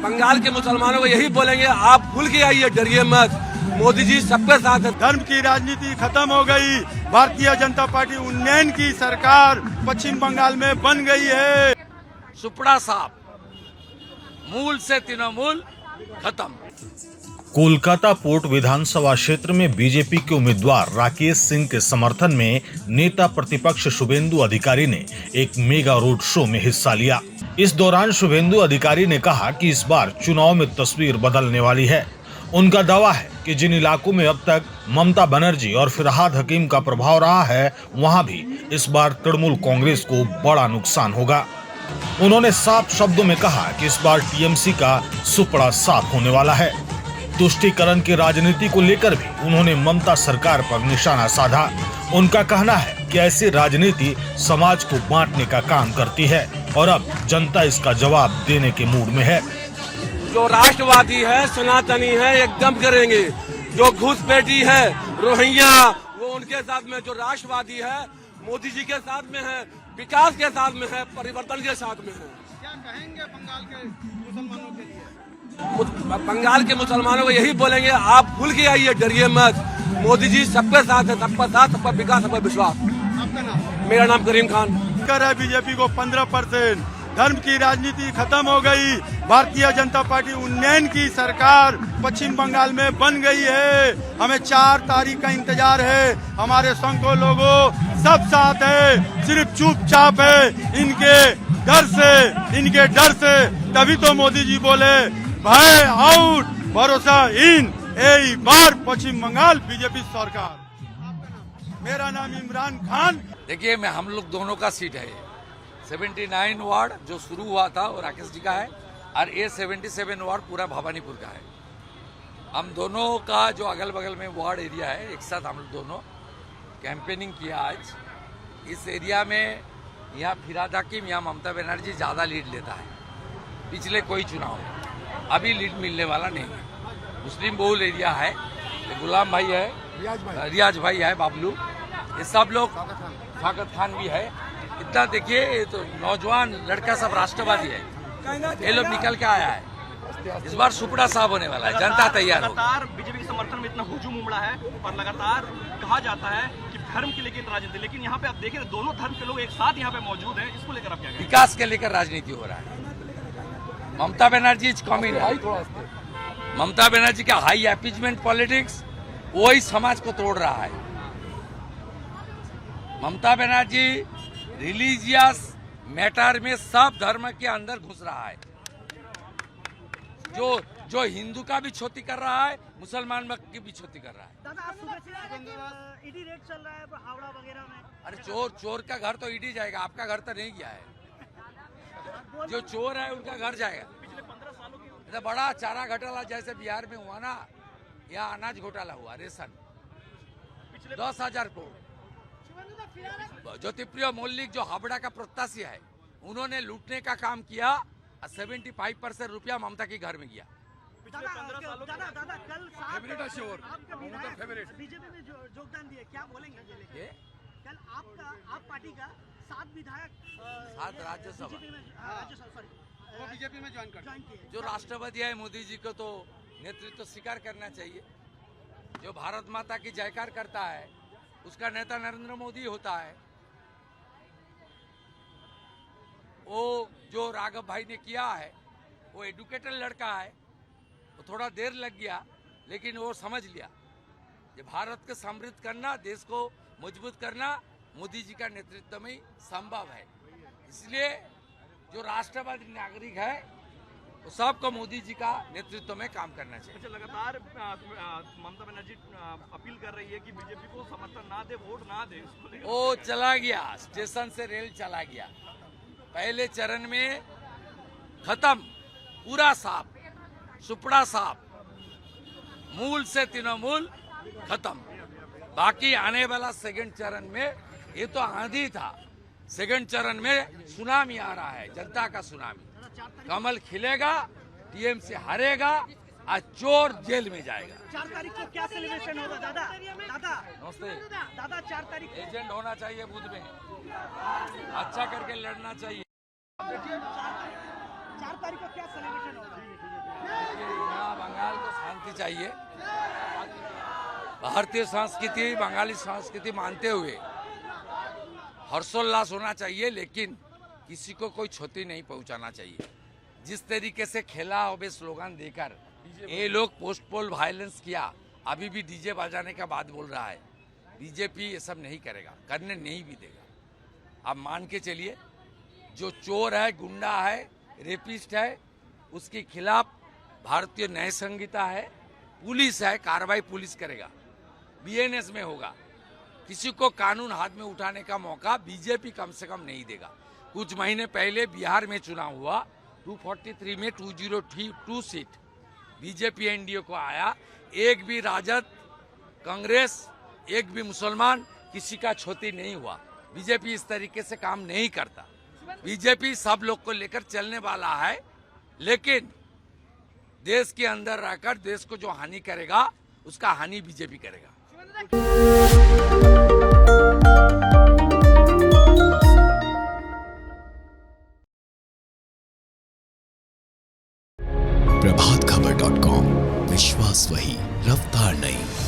बंगाल के मुसलमानों को यही बोलेंगे, आप खुल के आइए, डरिए मत, मोदी जी सबके साथ है। धर्म की राजनीति खत्म हो गई। भारतीय जनता पार्टी उन्नयन की सरकार पश्चिम बंगाल में बन गई है। सुपड़ा साफ, मूल से तृणमूल खत्म। कोलकाता पोर्ट विधानसभा क्षेत्र में बीजेपी के उम्मीदवार राकेश सिंह के समर्थन में नेता प्रतिपक्ष शुभेंदु अधिकारी ने एक मेगा रोड शो में हिस्सा लिया। इस दौरान शुभेंदु अधिकारी ने कहा कि इस बार चुनाव में तस्वीर बदलने वाली है। उनका दावा है कि जिन इलाकों में अब तक ममता बनर्जी और फिरहाद हकीम का प्रभाव रहा है, वहां भी इस बार तृणमूल कांग्रेस को बड़ा नुकसान होगा। उन्होंने साफ शब्दों में कहा कि इस बार टीएमसी का सुपड़ा साफ होने वाला है। तुष्टीकरण की राजनीति को लेकर भी उन्होंने ममता सरकार पर निशाना साधा। उनका कहना है कि ऐसी राजनीति समाज को बांटने का काम करती है और अब जनता इसका जवाब देने के मूड में है। जो राष्ट्रवादी है, सनातनी है, एकदम करेंगे। जो घुसपैठी है, रोहिंग्या, वो उनके साथ में। जो राष्ट्रवादी है, मोदी जी के साथ में है, विकास के साथ में है, परिवर्तन के साथ में है। क्या कहेंगे बंगाल के मुसलमानों के लिए? बंगाल के मुसलमानों को यही बोलेंगे, आप खुल के आइए, डरिए मत, मोदी जी सबके साथ है, सबका साथ, सबका विकास, सबका विश्वास। आपका नाम? मेरा नाम करीम खान। कर है बीजेपी को 15%। धर्म की राजनीति खत्म हो गई। भारतीय जनता पार्टी उन्नयन की सरकार पश्चिम बंगाल में बन गई है। हमें 4 तारीख का इंतजार है। हमारे संघों लोगों सब साथ है, सिर्फ चुपचाप है। इनके डर से तभी तो मोदी जी बोले भय आउट, भरोसा इन। एक बार पश्चिम बंगाल बीजेपी सरकार। मेरा नाम इमरान खान। देखिए, मैं हम लोग दोनों का सीट है। 79 वार्ड जो शुरू हुआ था वो राकेश जी का है और ये 77 वार्ड पूरा भवानीपुर का है। हम दोनों का जो अगल बगल में वार्ड एरिया है, एक साथ हम लोग दोनों कैंपेनिंग किया आज। इस एरिया में यहाँ फिरहाद हकीम, यहाँ ममता बनर्जी ज़्यादा लीड लेता है पिछले कोई चुनाव में। अभी लीड मिलने वाला नहीं है। मुस्लिम बहुल एरिया है, गुलाम भाई है, रियाज भाई है, बाबलू, ये सब लोग, साकत खान भी है। इतना देखिए, ये तो नौजवान लड़का सब राष्ट्रवादी है, ये लोग निकल के आया है। इस बार सुपड़ा साफ होने वाला है, जनता तैयार हो। लगातार बीजेपी के समर्थन में इतना हुजूम उमड़ा है और लगातार कहा जाता है कि धर्म के लेकर राजनीति, लेकिन यहाँ पे आप देखें दोनों धर्म के लोग एक साथ यहाँ पे मौजूद हैं। इसको लेकर आप क्या कहेंगे? विकास के लेकर राजनीति हो रहा है। ममता बनर्जी कमी है, ममता बनर्जी का हाई अपीजमेंट पॉलिटिक्स वही समाज को तोड़ रहा है। ममता बनर्जी रिलीजियस मैटर में सब धर्म के अंदर घुस रहा है। जो हिंदू का भी क्षति कर रहा है, मुसलमान की भी क्षति कर रहा है। ईडी रेड चल रहा है हावड़ा वगैरह में। अरे चोर का घर तो ईडी जाएगा, आपका घर तो नहीं गया है। जो चोर है उनका घर जाएगा। पिछले 15 सालों की तो बड़ा चारा घोटाला जैसे बिहार में हुआ ना, यहाँ अनाज घोटाला हुआ, रेशन 10,000 करोड़। ज्योतिप्रिय मल्लिक जो हावड़ा का प्रत्याशी है, उन्होंने लूटने का काम किया और 75% रुपया ममता के घर में गया। पिछले 15 सालों दादा कल बीजेपी में योगदान दिए, क्या बोलेंगे? कल आप पार्टी का 7 विधायक 7 राज्यसभा बीजेपी में ज्वाइन किए। जो राष्ट्रपति है मोदी जी को तो नेतृत्व स्वीकार करना चाहिए। जो भारत माता की जयकार करता है उसका नेता नरेंद्र मोदी होता है। वो जो राघव भाई ने किया है, वो एडुकेटेड लड़का है, वो थोड़ा देर लग गया लेकिन वो समझ लिया कि भारत को समृद्ध करना, देश को मजबूत करना मोदी जी का नेतृत्व में संभव है। इसलिए जो राष्ट्रवादी नागरिक है वो सबको मोदी जी का नेतृत्व में काम करना चाहिए। अच्छा, लगातार ममता बनर्जी अपील कर रही है कि बीजेपी को समर्थन ना दे, वोट ना दे। वो चला गया, स्टेशन से रेल चला गया। पहले चरण में खत्म, पूरा साफ, सुपड़ा साफ, मूल से तृणमूल खत्म। बाकी आने वाला सेकंड चरण में, ये तो आंधी था, सेकंड चरण में सुनामी आ रहा है, जनता का सुनामी। कमल खिलेगा, टीएमसी हारेगा और चोर जेल में जाएगा। 4 तारीख को क्या सेलिब्रेशन होगा दादा? नमस्ते दादा 4 तारीख एजेंट होना चाहिए बूथ में, अच्छा करके लड़ना चाहिए। 4 तारीख को क्या सेलिब्रेशन होगा? चाहिए। भारतीय संस्कृति, बंगाली संस्कृति मानते हुए हर्षोल्लास होना चाहिए, लेकिन किसी को कोई क्षति नहीं पहुंचाना चाहिए। जिस तरीके से खेला होवे स्लोगन देकर ये लोग पोस्ट पोल वायलेंस किया, अभी भी डीजे बजाने का बात बोल रहा है। बीजेपी ये सब नहीं करेगा, करने नहीं भी देगा। आप मान के चलिए, जो चोर है, गुंडा है, रेपिस्ट है, उसके खिलाफ भारतीय न्याय संहिता है, पुलिस है, कार्रवाई पुलिस करेगा, बीएनएस में होगा। किसी को कानून हाथ में उठाने का मौका बीजेपी कम से कम नहीं देगा। कुछ महीने पहले बिहार में चुनाव हुआ, 243 में 202 सीट बीजेपी एनडीए को आया। एक भी राजद, कांग्रेस, एक भी मुसलमान, किसी का क्षति नहीं हुआ। बीजेपी इस तरीके से काम नहीं करता। बीजेपी सब लोग को लेकर चलने वाला है, लेकिन देश के अंदर रहकर देश को जो हानि करेगा, उसका हानि बीजेपी करेगा। प्रभातखबर.com, विश्वास वही, रफ्तार नहीं।